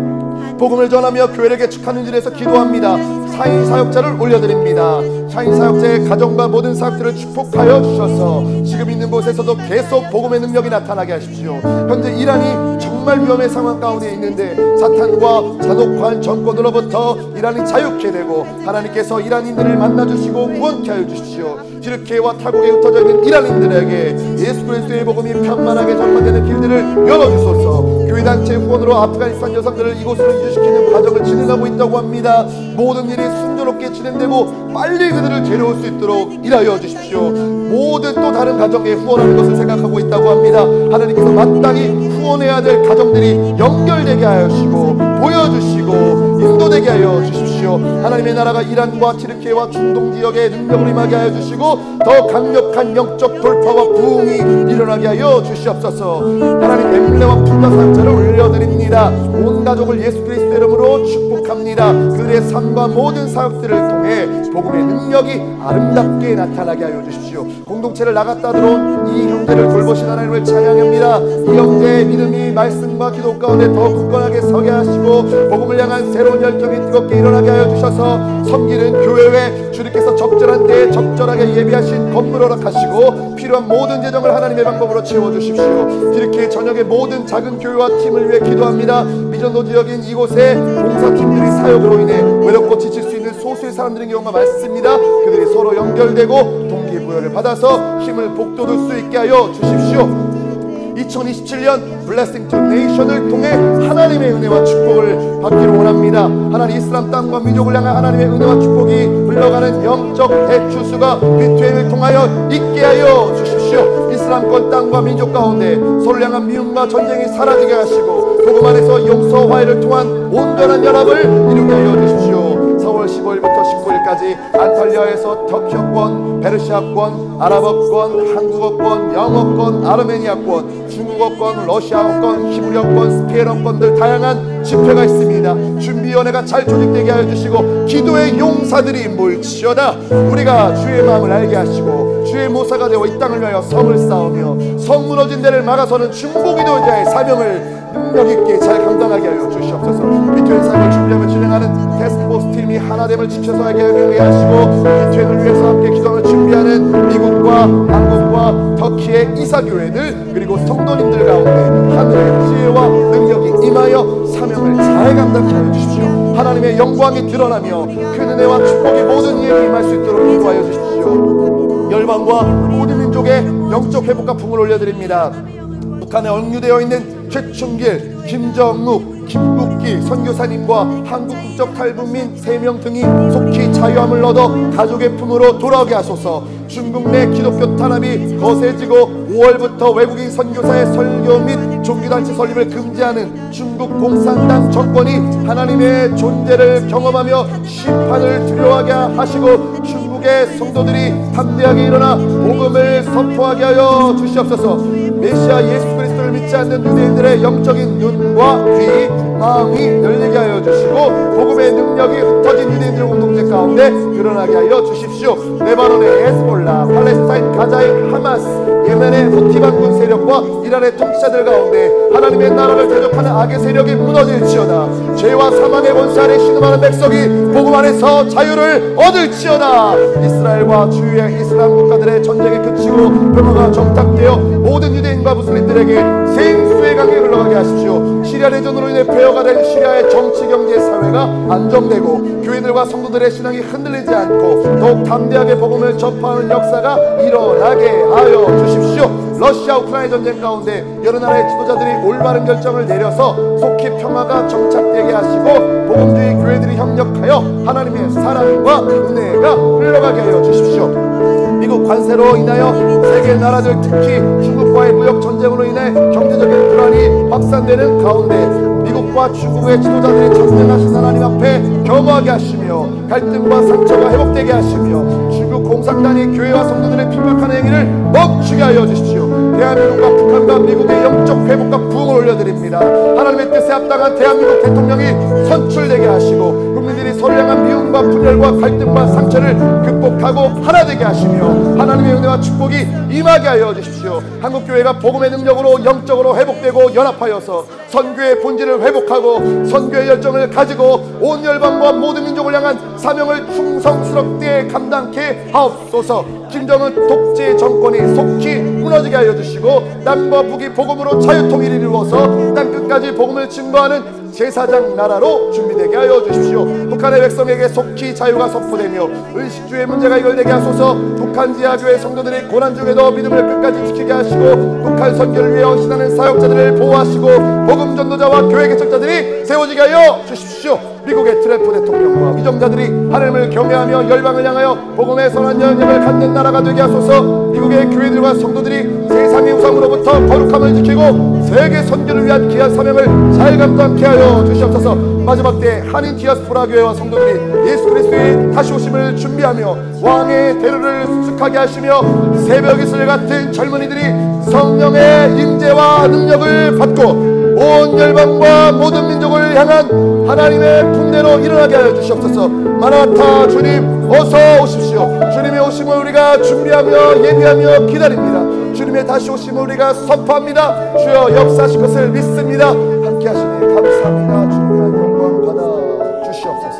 복음을 전하며 교회를 개축하는 일에서 기도합니다. 사인 사역자를 올려드립니다. 사인 사역자의 가정과 모든 사역들을 축복하여 주셔서 지금 있는 곳에서도 계속 복음의 능력이 나타나게 하십시오. 현재 이란이 정말 위험의 상황 가운데 있는데 사탄과 잔혹한 정권으로부터 이란이 자유케 되고 하나님께서 이란인들을 만나주시고 구원케 하여 주십시오. 지르케와 타국에 흩어져 있는 이란인들에게 예수 그리스도의 복음이 편만하게 전파되는 길들을 열어주소서. 교회단체 후원으로 아프가니스탄 여성들을 이곳으로 이주시키는 과정을 진행하고 있다고 합니다. 모든 일이 순조롭게 진행되고 빨리 그들을 데려올 수 있도록 일하여 주십시오. 모든 또 다른 가정에 후원하는 것을 생각하고 있다고 합니다. 하나님께서 마땅히 후원해야 될 가정들이 연결되게 하여 주시고 보여주시고 인도되게 하여 주십시오. 하나님의 나라가 이란과 튀르키예와 중동 지역에 능력을 임하게 하여 주시고 더 강력한 영적 돌파와 부흥이 일어나게 하여 주시옵소서. 하나님 엠블레와 풀다 사역자를 올려드립니다. 온 가족을 예수 그리스도 이름으로 축복합니다. 그들의 삶과 모든 사역들을 통해 복음의 능력이 아름답게 나타나게 하여 주십시오. 공동체를 나갔다 들어온 이 형제를 돌보신 하나님을 찬양합니다. 이 형제의 믿음이 말씀과 기도 가운데 더 굳건하게 서게 하시고 복음을 향한 새로운 열정이 뜨겁게 일어나게 하여 주셔서 섬기는 교회 외 주님께서 적절한 때에 적절하게 예비하신 건물 허락하시고 필요한 모든 재정을 하나님의 방법으로 채워주십시오. 이렇게 저녁에 모든 작은 교회와 팀을 위해 기도합니다. 미전도 지역인 이곳에 봉사팀들이 사역으로 인해 외롭고 지칠 수 있는 소수의 사람들인 경우가 많습니다. 그들이 서로 연결되고 동기부여를 받아서 힘을 북돋을 수 있게 하여 주십시오. 2027년 블레싱 투 네이션을 통해 하나님의 은혜와 축복을 받기를 원합니다. 하나님 이슬람 땅과 민족을 향한 하나님의 은혜와 축복이 흘러가는 영적 대추수가 비투행을 통하여 있게 하여 주십시오. 이슬람권 땅과 민족 가운데 서로 향한 미움과 전쟁이 사라지게 하시고 복음 안에서 용서 화해를 통한 온전한 연합을 이루게 하여 주십시오. 4월 15일부터 19일까지 안탈리아에서 터키어권, 페르시아권, 아랍어권, 한국어권, 영어권, 아르메니아권, 중국어권, 러시아어권, 히브리어권, 스페인어권들 다양한 집회가 있습니다. 준비위원회가 잘 조직되게 하여 주시고 기도의 용사들이 몰치어다. 우리가 주의 마음을 알게 하시고 주의 모사가 되어 이 땅을 위하여 성을 쌓으며 성 무너진 데를 막아서는 중보기도자의 사명을 능력있게 잘 감당하게 하여 주시옵소서. 비투행 사역을 준비하며 진행하는 테스크포스 팀이 하나됨을 지켜서 하게 하시고 비투행을 위해서 함께 기도를 준비하는 미국과 한국과 터키의 이사교회들 그리고 성도님들 가운데 하늘의 지혜와 능력이 임하여 사명을 잘 감당하게 하여 주십시오. 하나님의 영광이 드러나며 큰 은혜와 축복이 모든 이에게 임할 수 있도록 인도하여 주십시오. 열방과 모든 민족의 영적 회복과 풍을 올려드립니다. 북한에 억류되어 있는 최충길, 김정욱, 김국기 선교사님과 한국 국적 탈북민 3명 등이 속히 자유함을 얻어 가족의 품으로 돌아오게 하소서. 중국 내 기독교 탄압이 거세지고 5월부터 외국인 선교사의 설교 및 종교단체 설립을 금지하는 중국 공산당 정권이 하나님의 존재를 경험하며 심판을 두려워하게 하시고 중국의 성도들이 담대하게 일어나 복음을 선포하게 하여 주시옵소서. 메시아 예수 그리스도를 믿지 않는 유대인들의 영적인 눈과 귀, 마음이 열리게 하여 주시고 복음의 능력이 흩어진 유대인들 공동체 가운데 드러나게 하여 주십시오. 레바논의 에스볼라, 팔레스타인 가자의 하마스, 예멘의 후티 반군 세력과 이란의 통치자들 가운데 하나님의 나라를 대적하는 악의 세력이 무너질지어다. 죄와 사망의 원수 아래 신음하는 백성이 복음 안에서 자유를 얻을지어다. 이스라엘과 주위의 이슬람 국가들의 전쟁이 그치고 평화가 정착되어 모든 유대인과 무슬림들에게 생수의 강이 흘러가게 하십시오. 시리아 내전으로 인해 폐허가 된 시리아의 정치, 경제, 사회가 안정되고 교회들과 성도들의 신앙이 흔들리지 않고 더욱 담대하게 복음을 전파하는 역사가 일어나게 하여 주십시오. 러시아 우크라이나 전쟁 가운데 여러 나라의 지도자들이 올바른 결정을 내려서 속히 평화가 정착되게 하시고 복음주의 교회들이 협력하여 하나님의 사랑과 은혜가 흘러가게 하여 주십시오. 미국 관세로 인하여 세계 나라들 특히 중국과의 무역 전쟁으로 인해 경제적인 불안이 확산되는 가운데 미국과 중국의 지도자들이 전쟁하신 하나님 앞에 겸허하게 하시며 갈등과 상처가 회복되게 하시며 중국 공산당이 교회와 성도들의 핍박하는 행위를 멈추게 하여 주십시오. 대한민국과 북한과 미국의 영적 회복과 부흥을 올려드립니다. 하나님의 뜻에 합당한 대한민국 대통령이 선출되게 하시고 국민들이 서로 향한 미움과 분열과 갈등과 상처를 극복하고 하나 되게 하시며 하나님의 은혜와 축복이 임하게 하여 주십시오. 한국교회가 복음의 능력으로 영적으로 회복되고 연합하여서 선교의 본질을 회복하고 선교의 열정을 가지고 온 열방과 모든 민족을 향한 사명을 충성스럽게 감당케 하옵소서. 김정은 독재 정권이 속히 무너지게 하여 주시고 남과 북이 복음으로 자유통일을 이루어서 땅끝까지 복음을 증거하는 제사장 나라로 준비되게 하여 주십시오. 북한의 백성에게 속히 자유가 선포되며 의식주의 문제가 해결되게 하소서. 북한 지하교회 성도들이 고난 중에도 믿음을 끝까지 지키게 하시고 북한 선교를 위해 헌신하는 사역자들을 보호하시고 복음 전도자와 교회 개척자들이 세워지게 하여 주십시오. 미국의 트럼프 대통령과 위정자들이 하나님을 경외하며 열방을 향하여 복음의 선한 영향을 갖는 나라가 되게 하소서. 미국의 교회들과 성도들이 세상의 우상으로부터 거룩함을 지키고 세계 선교를 위한 귀한 사명을 잘 감당케 하여 주시옵소서. 마지막 때 한인 디아스포라 교회와 성도들이 예수 그리스도의 다시 오심을 준비하며 왕의 대로를 수축하게 하시며 새벽 이슬 같은 젊은이들이 성령의 임재와 능력을 받고 온 열방과 모든 민족을 향한 하나님의 군대로 일어나게 하여 주시옵소서. 마라나타 주님 어서 오십시오. 주님의 오심을 우리가 준비하며 예비하며 기다립니다. 주님의 다시 오심을 우리가 선포합니다. 주여 역사하실 것을 믿습니다. 함께 하시니 감사합니다. 주님의 영광 받아 주시옵소서.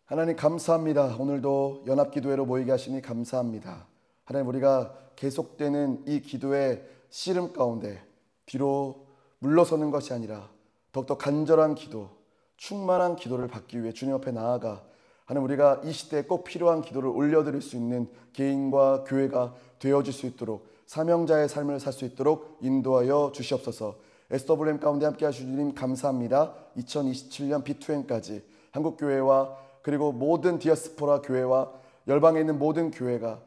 하나님 감사합니다. 오늘도 연합기도회로 모이게 하시니 감사합니다. 하나님 우리가 계속되는 이 기도의 씨름 가운데 뒤로 물러서는 것이 아니라 더욱더 간절한 기도, 충만한 기도를 받기 위해 주님 앞에 나아가 하나님 우리가 이 시대에 꼭 필요한 기도를 올려드릴 수 있는 개인과 교회가 되어질 수 있도록 사명자의 삶을 살 수 있도록 인도하여 주시옵소서. SWM 가운데 함께 하신 주님 감사합니다. 2027년 B2M까지 한국교회와 그리고 모든 디아스포라 교회와 열방에 있는 모든 교회가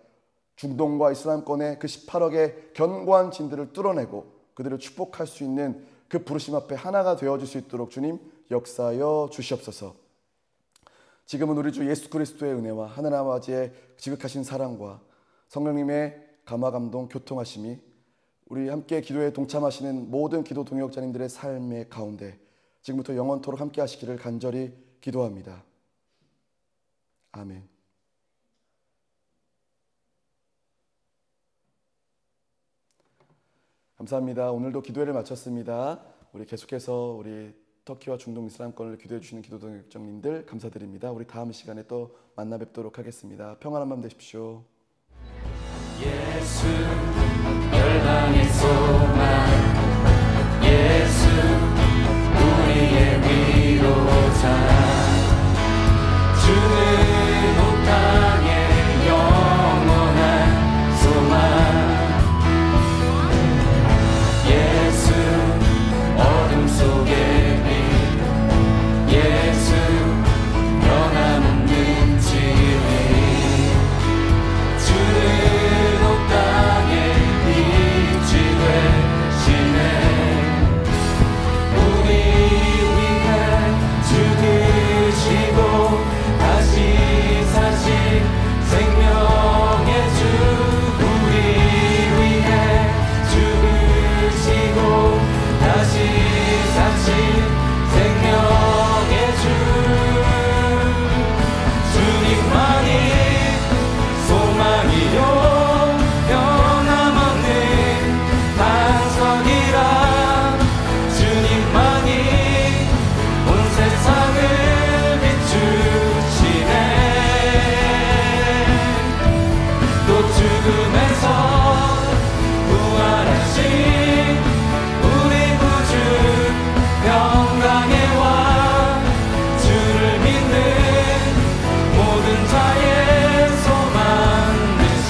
중동과 이슬람권의 그 18억의 견고한 진들을 뚫어내고 그들을 축복할 수 있는 그 부르심 앞에 하나가 되어질 수 있도록 주님 역사하여 주시옵소서. 지금은 우리 주 예수 그리스도의 은혜와 하나님 아버지의 지극하신 사랑과 성령님의 감화 감동 교통하심이 우리 함께 기도에 동참하시는 모든 기도 동역자님들의 삶의 가운데 지금부터 영원토록 함께 하시기를 간절히 기도합니다. 아멘. 감사합니다. 오늘도 기도회를 마쳤습니다. 우리 계속해서 우리 터키와 중동 이슬람권을 기도해 주시는 기도 동역자님들 감사드립니다. 우리 다음 시간에 또 만나 뵙도록 하겠습니다. 평안한 밤 되십시오. 예수 열방의 소망, 예수 우리의 위로자, 주는 온 땅의 영원한 소망. 예수 어둠 속의 빛, 예수 변함없는 진리, 주는 온 땅의 빛이 되시네. 우리 위해 죽으시고 다시 사신 생명의 주, 우리 위해 죽으시고 다시 사신 생명의 주, 주님만이 소망이요 변함없는 반석이라, 주님만이 온 세상을 비추시네. 또 죽음에서 부활하신 우리 구주 평강의 왕, 주를 믿는 모든 자의 소망 되시네.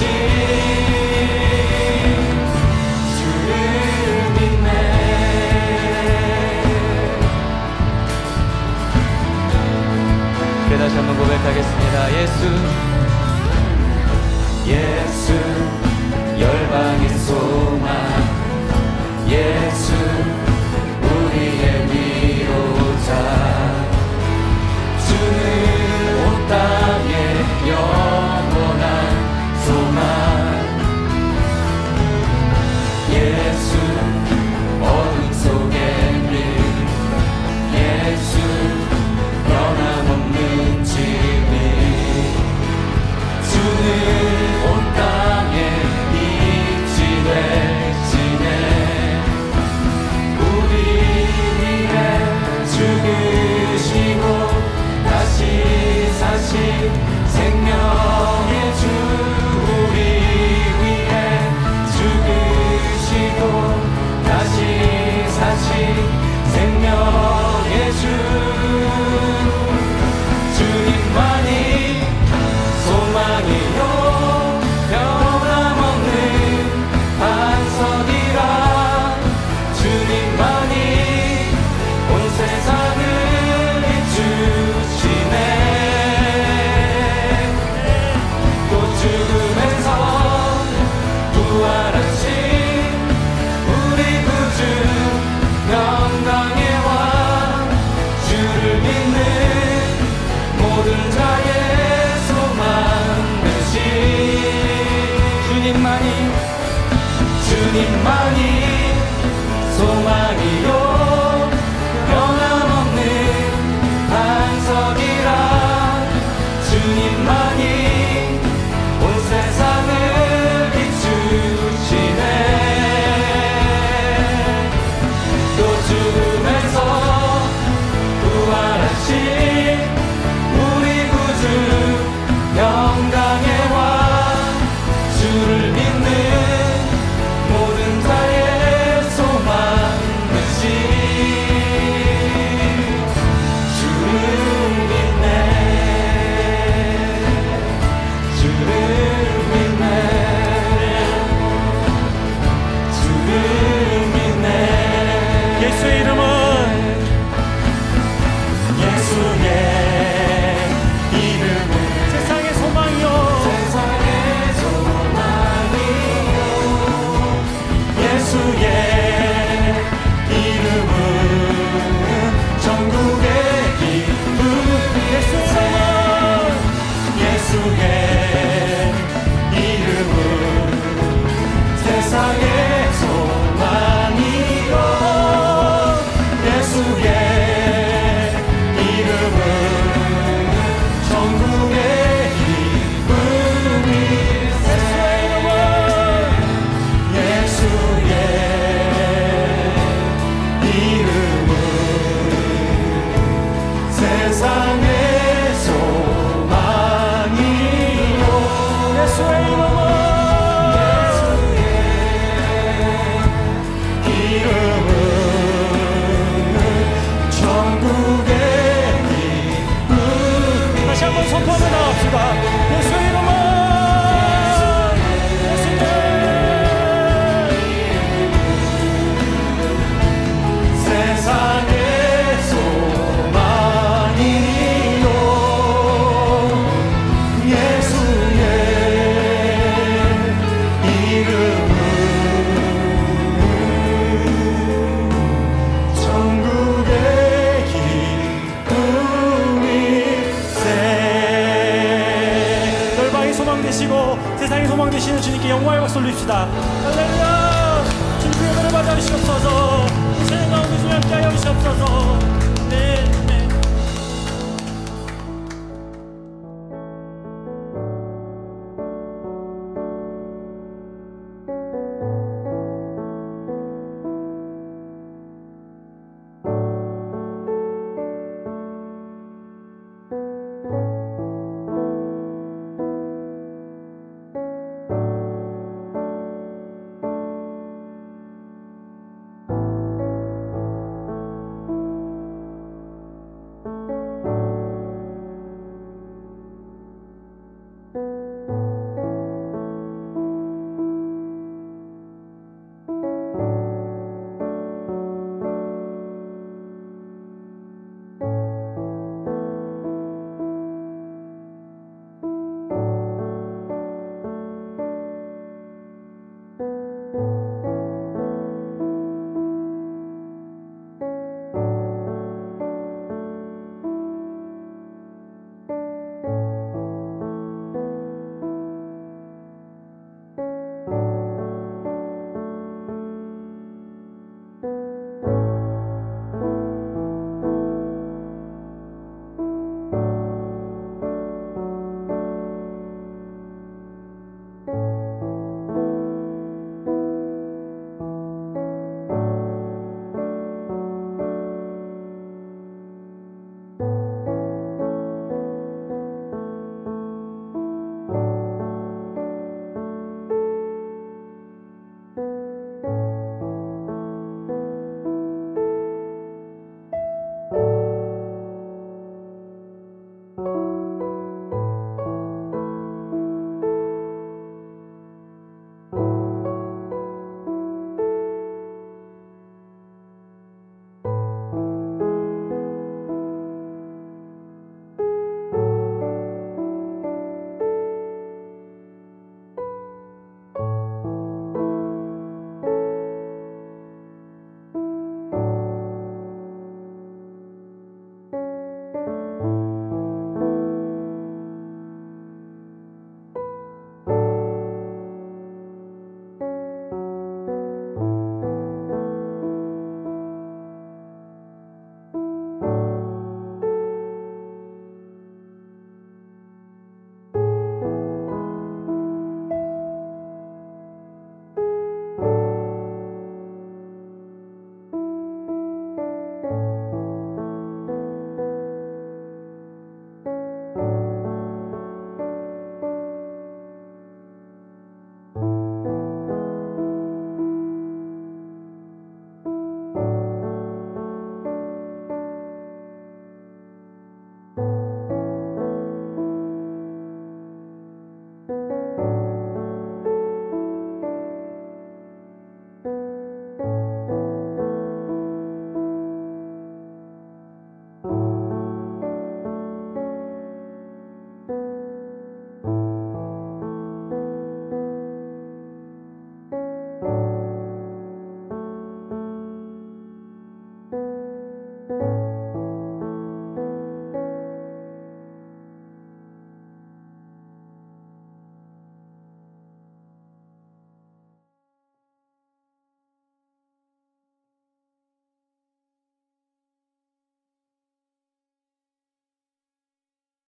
주님만이 소망이요 변함없는 반석이라 주님만이 온 세상을 비추시네 또 죽음에서 부활하신 우리 구주 영광의 왕 주를 믿는 모든 자의 소망 되신 주를 믿네 주를 믿네 주를 믿네 예수의 이름은 예수의 이름은 세상의 소망이요 세상의 소망이요 예수의 이름은 전국의 기쁨 예수의 이름은 세상의 소망이요 예수의 이름은 전국의 기쁨이 예수의 이름은 세상의 소망이요 예수의 이름은 전국의 기쁨 다시 한번 선포하며 나갑시다 예수의 이름은 세상의 소망이요 예수의 이름은 전국의 기쁨일세 열방의 소망 되시고 세상의 소망 되시는 주님께 영광의 박수 올립시다 할렐루야 주님의 은혜를 받아 주시옵소서 이 찬양 가운데 주님 함께하여 주시옵소서 네.